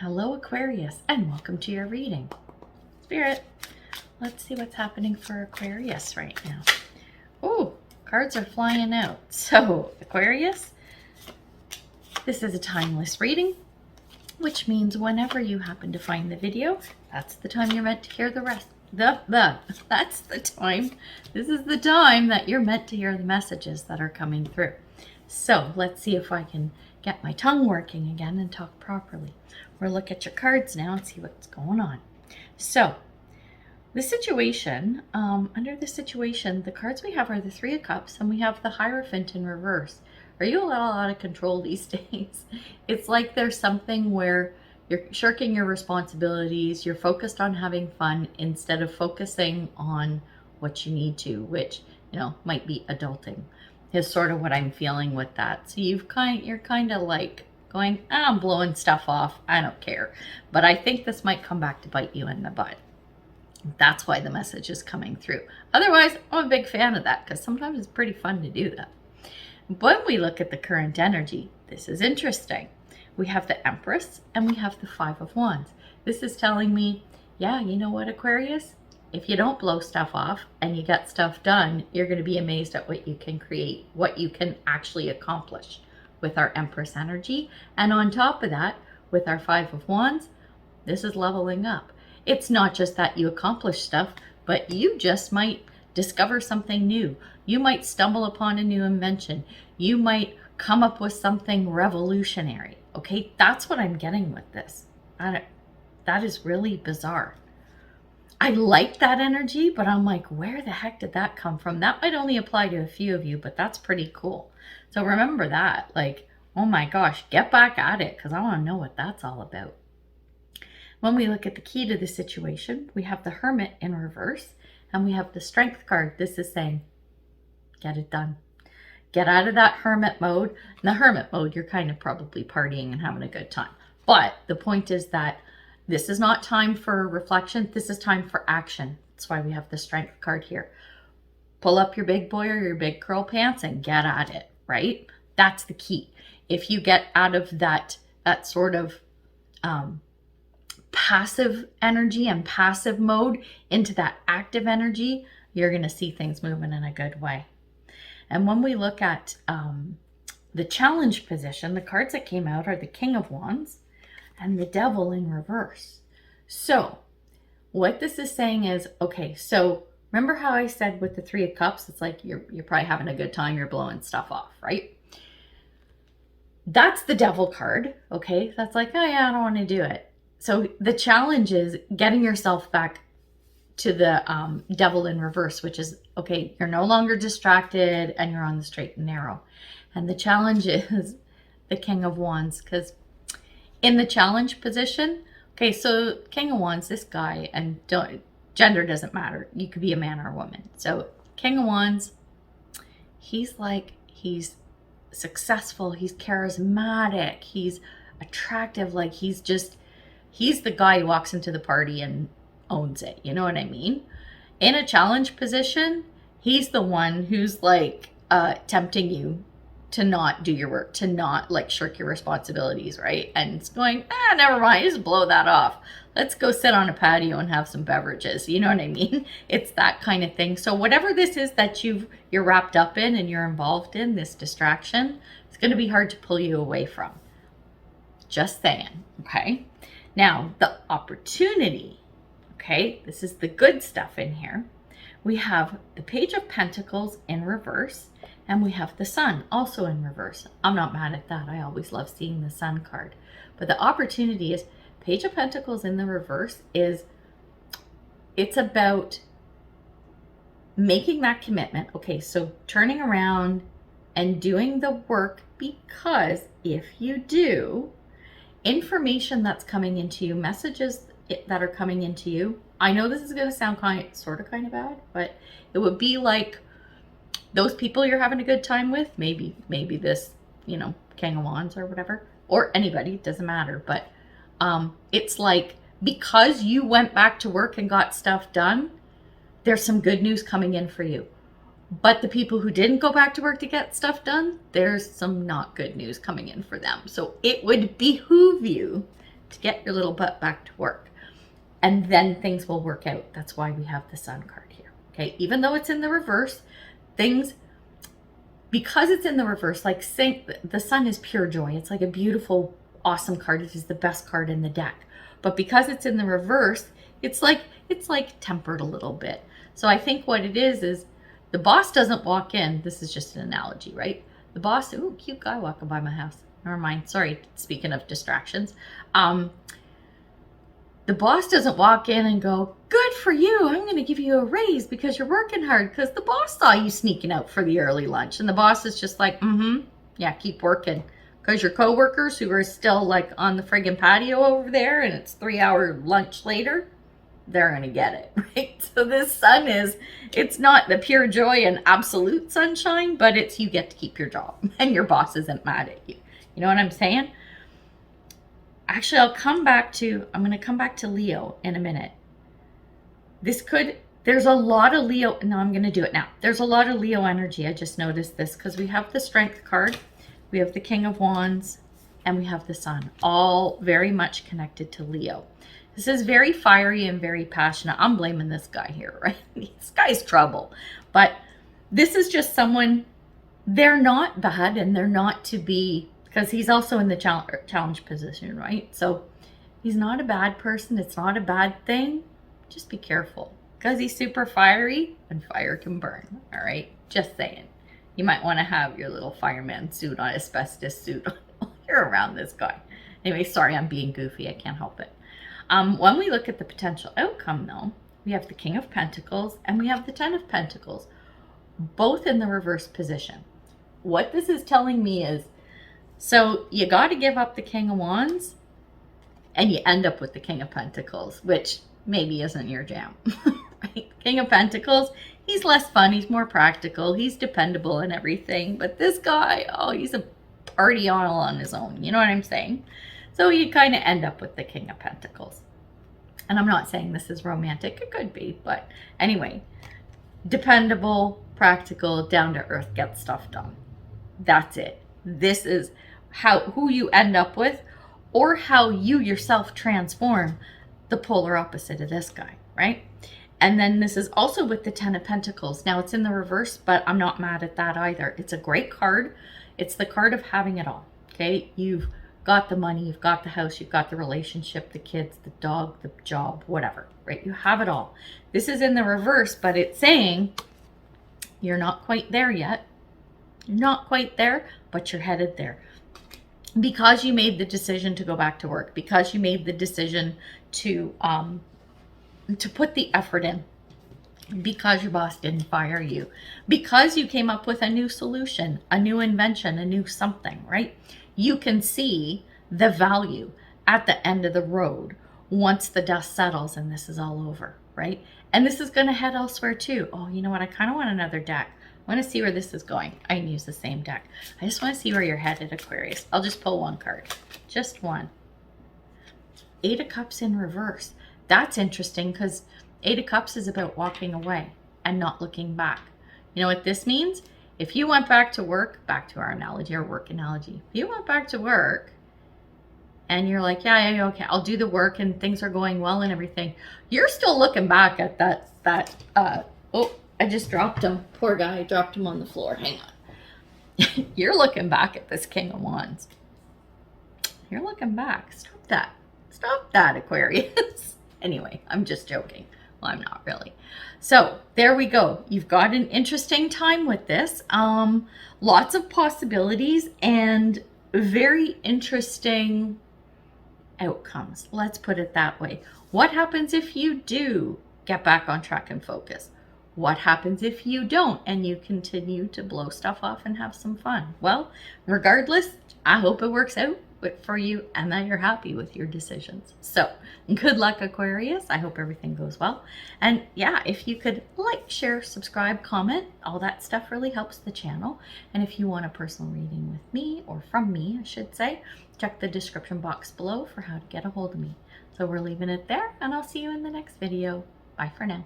Hello, Aquarius, and welcome to your reading. Spirit, let's see what's happening for Aquarius right now. Oh, cards are flying out. So, Aquarius, this is a timeless reading, which means whenever you happen to find the video, that's the time you're meant to hear the rest. That's the time. This is the time that you're meant to hear the messages that are coming through. So, let's see if I can get my tongue working again and talk properly. We'll look at your cards now and see what's going on. So, the situation, under the situation, the cards we have are the Three of Cups and we have the Hierophant in reverse. Are you a little out of control these days? It's like there's something where you're shirking your responsibilities, you're focused on having fun instead of focusing on what you need to, which, might be adulting, is sort of what I'm feeling with that. So you're kind of like going, I'm blowing stuff off, I don't care. But I think this might come back to bite you in the butt. That's why the message is coming through. Otherwise, I'm a big fan of that because sometimes it's pretty fun to do that. When we look at the current energy, this is interesting. We have the Empress and we have the Five of Wands. This is telling me, yeah, you know what, Aquarius? If you don't blow stuff off and you get stuff done, you're going to be amazed at what you can create, what you can actually accomplish with our Empress energy. And on top of that, with our Five of Wands, this is leveling up. It's not just that you accomplish stuff, but you just might discover something new. You might stumble upon a new invention. You might come up with something revolutionary. Okay, that's what I'm getting with this. That is really bizarre. I like that energy, but I'm like, where the heck did that come from? That might only apply to a few of you, but that's pretty cool. So remember that, like, oh my gosh, get back at it because I want to know what that's all about. When we look at the key to the situation, we have the Hermit in reverse and we have the Strength card. This is saying, get it done. Get out of that hermit mode. In the hermit mode, you're kind of probably partying and having a good time. But the point is that this is not time for reflection. This is time for action. That's why we have the Strength card here. Pull up your big boy or your big girl pants and get at it, right? That's the key. If you get out of that sort of passive energy and passive mode into that active energy, you're going to see things moving in a good way. And when we look at the challenge position, the cards that came out are the King of Wands and the Devil in reverse. So what this is saying is, okay, so remember how I said with the Three of Cups, it's like you're probably having a good time, you're blowing stuff off, right? That's the Devil card, okay? That's like, oh yeah, I don't want to do it. So the challenge is getting yourself back to the Devil in reverse, which is, okay, you're no longer distracted and you're on the straight and narrow. And the challenge is the King of Wands, because in the challenge position, okay, so King of Wands, this guy, and gender doesn't matter. You could be a man or a woman. So King of Wands, he's successful, he's charismatic, he's attractive, like he's the guy who walks into the party and owns it. You know what I mean? In a challenge position, he's the one who's like tempting you to not do your work, to not like shirk your responsibilities, right? And it's going, never mind, just blow that off. Let's go sit on a patio and have some beverages. You know what I mean? It's that kind of thing. So whatever this is that you're wrapped up in and you're involved in, this distraction, it's going to be hard to pull you away from. Just saying, okay? Now, the opportunity, okay, this is the good stuff in here. We have the Page of Pentacles in reverse, and we have the Sun also in reverse. I'm not mad at that. I always love seeing the Sun card. But the opportunity is, Page of Pentacles in the reverse it's about making that commitment. Okay, so turning around and doing the work, because if you do, information that's coming into you, messages that are coming into you. I know this is going to sound kind of bad, but it would be like those people you're having a good time with, maybe this, King of Wands or whatever, or anybody, it doesn't matter. But it's like, because you went back to work and got stuff done, there's some good news coming in for you. But the people who didn't go back to work to get stuff done, there's some not good news coming in for them. So it would behoove you to get your little butt back to work. And then things will work out. That's why we have the Sun card here. Okay, even though it's in the reverse, things, because it's in the reverse, like the Sun is pure joy. It's like a beautiful, awesome card. It is the best card in the deck. But because it's in the reverse, it's like tempered a little bit. So I think what it is the boss doesn't walk in. This is just an analogy, right? The boss, ooh, cute guy walking by my house. Never mind. Sorry, speaking of distractions. The boss doesn't walk in and go, good for you, I'm going to give you a raise because you're working hard, because the boss saw you sneaking out for the early lunch. And the boss is just like, yeah, keep working. Because your coworkers who are still like on the friggin' patio over there and it's 3-hour lunch later, they're going to get it, right? So this Sun it's not the pure joy and absolute sunshine, but it's you get to keep your job and your boss isn't mad at you. You know what I'm saying? Actually, I'm going to come back to Leo in a minute. There's a lot of Leo. No, I'm going to do it now. There's a lot of Leo energy. I just noticed this because we have the Strength card. We have the King of Wands and we have the Sun, all very much connected to Leo. This is very fiery and very passionate. I'm blaming this guy here, right? This guy's trouble. But this is just someone, they're not bad and they're not to be, because he's also in the challenge position, right? So he's not a bad person. It's not a bad thing. Just be careful because he's super fiery and fire can burn. All right. Just saying. You might want to have your little fireman suit on, asbestos suit on while you're around this guy. Anyway, sorry, I'm being goofy. I can't help it. When we look at the potential outcome though, we have the King of Pentacles and we have the Ten of Pentacles, both in the reverse position. What this is telling me is, so you got to give up the King of Wands and you end up with the King of Pentacles, which maybe isn't your jam. Right? King of Pentacles, he's less fun. He's more practical. He's dependable and everything. But this guy, oh, he's a party all on his own. You know what I'm saying? So you kind of end up with the King of Pentacles. And I'm not saying this is romantic. It could be. But anyway, dependable, practical, down to earth, get stuff done. That's it. This is who you end up with, or how you yourself transform the polar opposite of this guy, right? And then this is also with the Ten of Pentacles. Now it's in the reverse, but I'm not mad at that either. It's a great card. It's the card of having it all, okay? You've got the money, you've got the house, you've got the relationship, the kids, the dog, the job, whatever, right? You have it all. This is in the reverse, but it's saying you're not quite there yet. You're not quite there, but you're headed there. Because you made the decision to go back to work, because you made the decision to put the effort in, because your boss didn't fire you, because you came up with a new solution, a new invention, a new something, right? You can see the value at the end of the road once the dust settles and this is all over, right? And this is going to head elsewhere too. Oh, you know what? I kind of want another deck. I want to see where this is going. I can use the same deck. I just want to see where you're headed, Aquarius. I'll just pull one card. Just one. 8 of Cups in reverse. That's interesting because 8 of Cups is about walking away and not looking back. You know what this means? If you went back to work, back to our analogy, our work analogy. If you went back to work and you're like, yeah, okay, I'll do the work and things are going well and everything. You're still looking back at oh, I just dropped him. Poor guy, I dropped him on the floor. Hang on. You're looking back at this King of Wands. You're looking back. Stop that. Stop that, Aquarius. Anyway, I'm just joking. Well, I'm not really. So there we go. You've got an interesting time with this. Lots of possibilities and very interesting outcomes. Let's put it that way. What happens if you do get back on track and focus? What happens if you don't and you continue to blow stuff off and have some fun? Well, regardless, I hope it works out for you and that you're happy with your decisions. So good luck, Aquarius. I hope everything goes well. And yeah, if you could like, share, subscribe, comment, all that stuff really helps the channel. And if you want a personal reading with me, or from me, I should say, check the description box below for how to get a hold of me. So we're leaving it there and I'll see you in the next video. Bye for now.